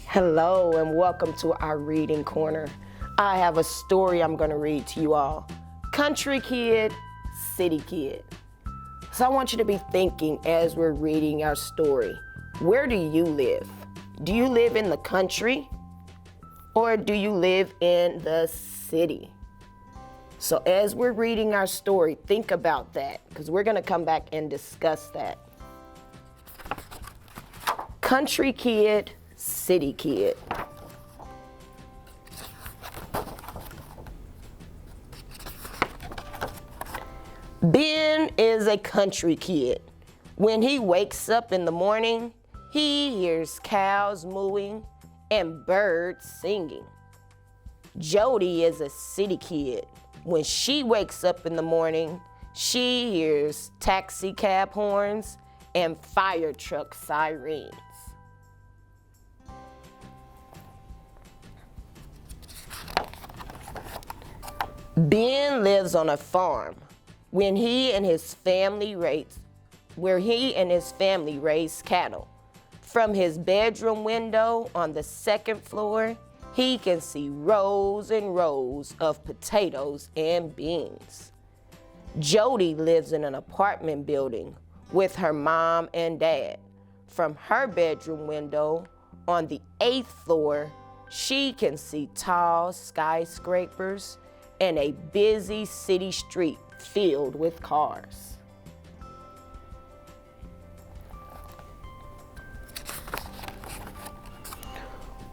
Hello and welcome to our reading corner. I have a story I'm going to read to you all. Country kid, city kid. So I want you to be thinking as we're reading our story. Where do you live? Do you live in the country or do you live in the city? So as we're reading our story, think about that because we're going to come back and discuss that. Country kid, city kid. Ben is a country kid. When he wakes up in the morning, he hears cows mooing and birds singing. Jody is a city kid. When she wakes up in the morning, she hears taxi cab horns and fire truck sirens. Ben lives on a farm where he and his family raise cattle. From his bedroom window on the second floor, he can see rows and rows of potatoes and beans. Jody lives in an apartment building with her mom and dad. From her bedroom window on the 8th floor, she can see tall skyscrapers and a busy city street filled with cars.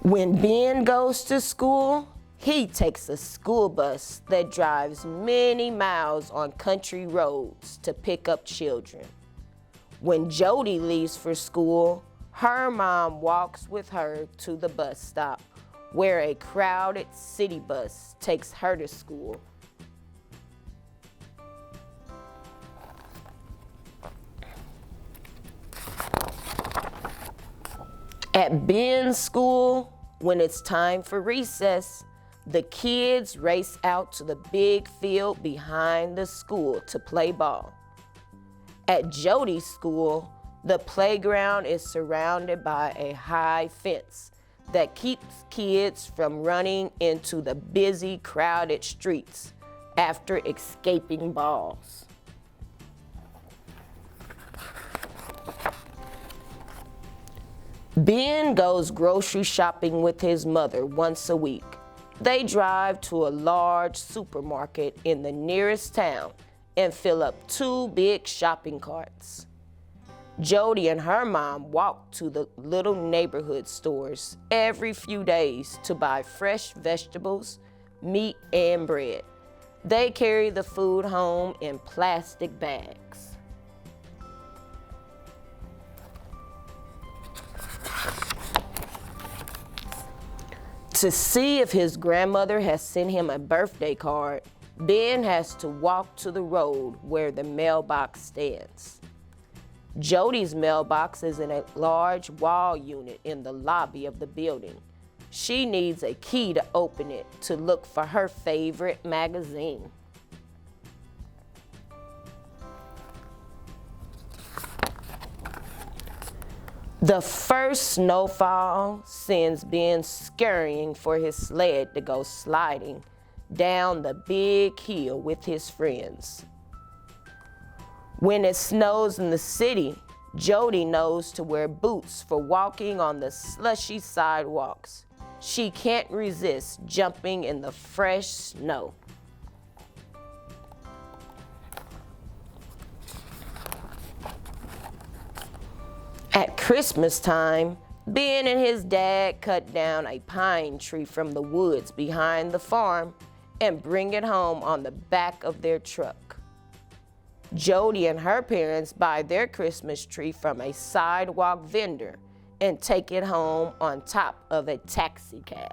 When Ben goes to school, he takes a school bus that drives many miles on country roads to pick up children. When Jody leaves for school, her mom walks with her to the bus stop where a crowded city bus takes her to school. At Ben's school, when it's time for recess, the kids race out to the big field behind the school to play ball. At Jody's school, the playground is surrounded by a high fence that keeps kids from running into the busy, crowded streets after escaping balls. Ben goes grocery shopping with his mother once a week. They drive to a large supermarket in the nearest town and fill up 2 big shopping carts. Jody and her mom walk to the little neighborhood stores every few days to buy fresh vegetables, meat, and bread. They carry the food home in plastic bags. To see if his grandmother has sent him a birthday card, Ben has to walk to the road where the mailbox stands. Jody's mailbox is in a large wall unit in the lobby of the building. She needs a key to open it to look for her favorite magazine. The first snowfall sends Ben scurrying for his sled to go sliding down the big hill with his friends. When it snows in the city, Jody knows to wear boots for walking on the slushy sidewalks. She can't resist jumping in the fresh snow. At Christmas time, Ben and his dad cut down a pine tree from the woods behind the farm and bring it home on the back of their truck. Jody and her parents buy their Christmas tree from a sidewalk vendor and take it home on top of a taxi cab.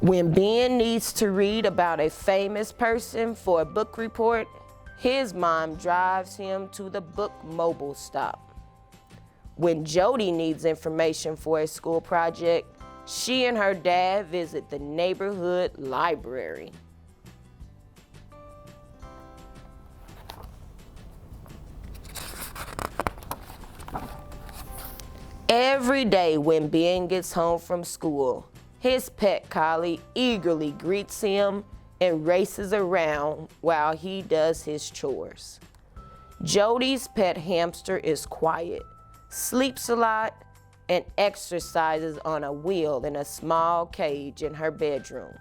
When Ben needs to read about a famous person for a book report, his mom drives him to the book mobile stop. When Jody needs information for a school project, she and her dad visit the neighborhood library. Every day when Ben gets home from school, his pet collie eagerly greets him and races around while he does his chores. Jody's pet hamster is quiet, sleeps a lot, and exercises on a wheel in a small cage in her bedroom.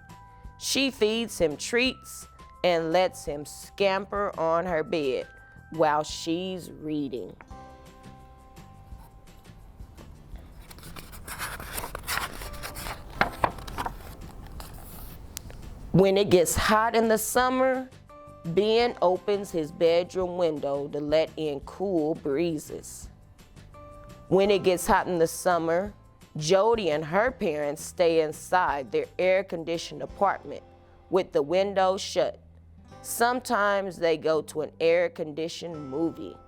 She feeds him treats and lets him scamper on her bed while she's reading. When it gets hot in the summer, Ben opens his bedroom window to let in cool breezes. When it gets hot in the summer, Jody and her parents stay inside their air-conditioned apartment with the window shut. Sometimes they go to an air-conditioned movie.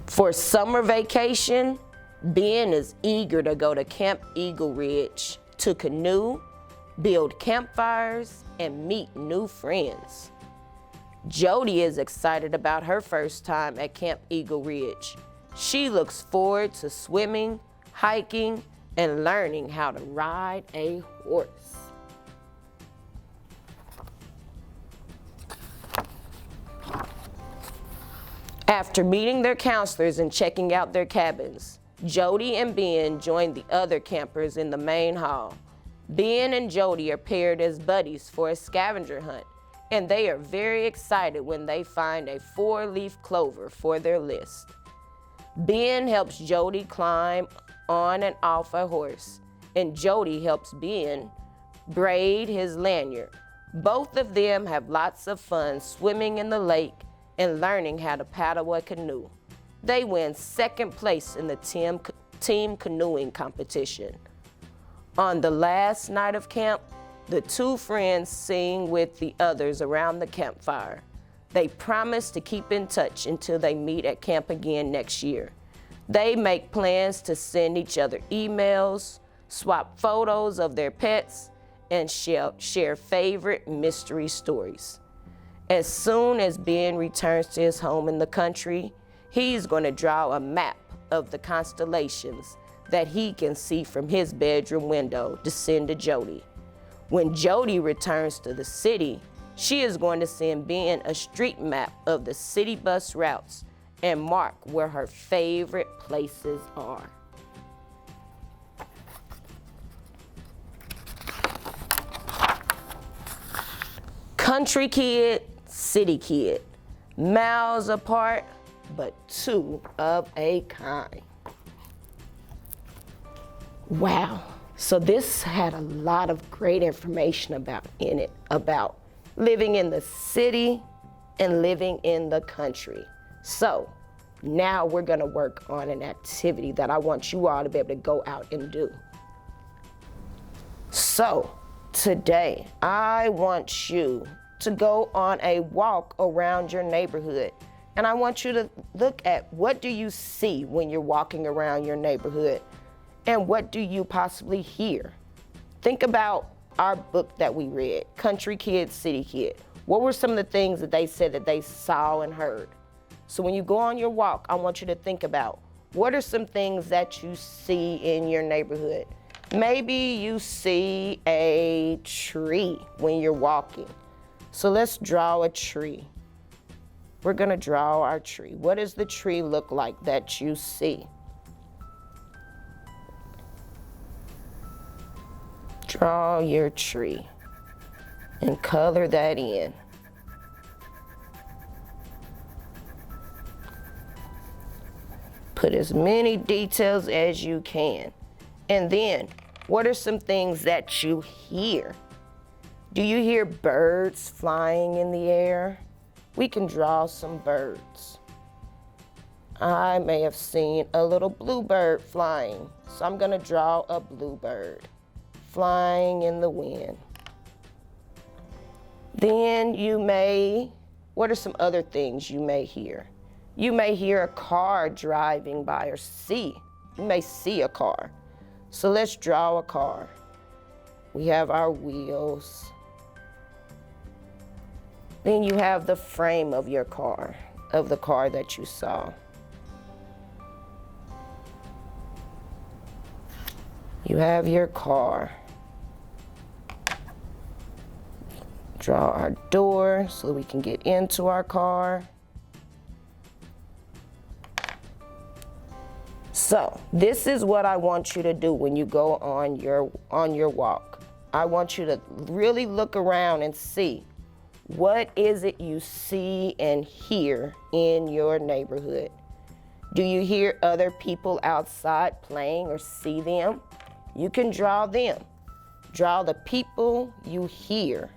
For summer vacation, Ben is eager to go to Camp Eagle Ridge to canoe, build campfires, and meet new friends. Jody is excited about her first time at Camp Eagle Ridge. She looks forward to swimming, hiking, and learning how to ride a horse. After meeting their counselors and checking out their cabins, Jody and Ben join the other campers in the main hall. Ben and Jody are paired as buddies for a scavenger hunt, and they are very excited when they find a 4-leaf clover for their list. Ben helps Jody climb on and off a horse, and Jody helps Ben braid his lanyard. Both of them have lots of fun swimming in the lake and learning how to paddle a canoe. They win second place in the team canoeing competition. On the last night of camp, the two friends sing with the others around the campfire. They promise to keep in touch until they meet at camp again next year. They make plans to send each other emails, swap photos of their pets, and share favorite mystery stories. As soon as Ben returns to his home in the country, he's going to draw a map of the constellations that he can see from his bedroom window to send to Jody. When Jody returns to the city, she is going to send Ben a street map of the city bus routes and mark where her favorite places are. Country kid, city kid, miles apart, but two of a kind. Wow, so this had a lot of great information about living in the city and living in the country. So now we're gonna work on an activity that I want you all to be able to go out and do. So today, I want you to go on a walk around your neighborhood. And I want you to look at, what do you see when you're walking around your neighborhood? And what do you possibly hear? Think about our book that we read, Country Kid, City Kid. What were some of the things that they said that they saw and heard? So when you go on your walk, I want you to think about, what are some things that you see in your neighborhood? Maybe you see a tree when you're walking. So let's draw a tree. We're gonna draw our tree. What does the tree look like that you see? Draw your tree and color that in. Put as many details as you can. And then, what are some things that you hear? Do you hear birds flying in the air? We can draw some birds. I may have seen a little bluebird flying, so I'm gonna draw a bluebird flying in the wind. Then what are some other things you may hear? You may hear a car driving by, or you may see a car. So let's draw a car. We have our wheels. Then you have the frame of your car, of the car that you saw. You have your car. Draw our door so we can get into our car. So this is what I want you to do when you go on your walk. I want you to really look around and see what is it you see and hear in your neighborhood. Do you hear other people outside playing or see them? You can draw them. Draw the people you hear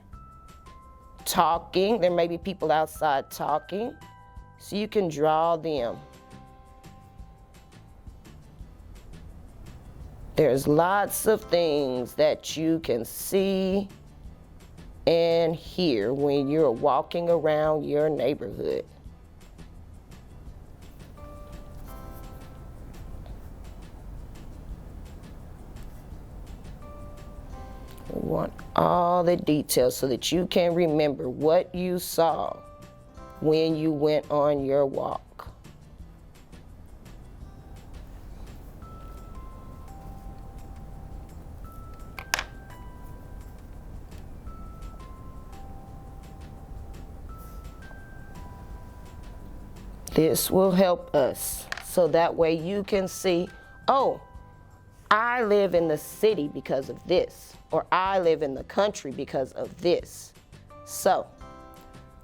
talking. There may be people outside talking, so you can draw them. There's lots of things that you can see and hear when you're walking around your neighborhood. We want all the details so that you can remember what you saw when you went on your walk. This will help us so that way you can see, oh, I live in the city because of this, or I live in the country because of this. So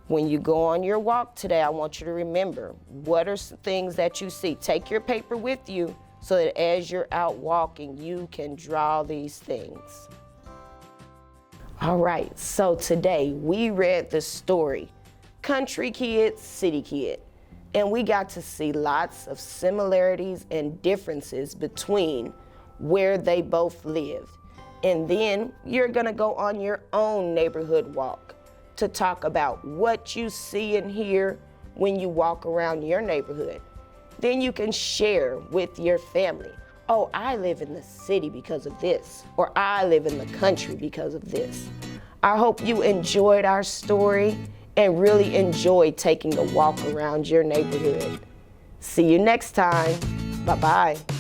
when you go on your walk today, I want you to remember what are some things that you see. Take your paper with you so that as you're out walking, you can draw these things. All right, so today we read the story, Country Kid, City Kid. And we got to see lots of similarities and differences between where they both lived. And then you're gonna go on your own neighborhood walk to talk about what you see and hear when you walk around your neighborhood. Then you can share with your family. Oh, I live in the city because of this, or I live in the country because of this. I hope you enjoyed our story and really enjoy taking a walk around your neighborhood. See you next time. Bye-bye.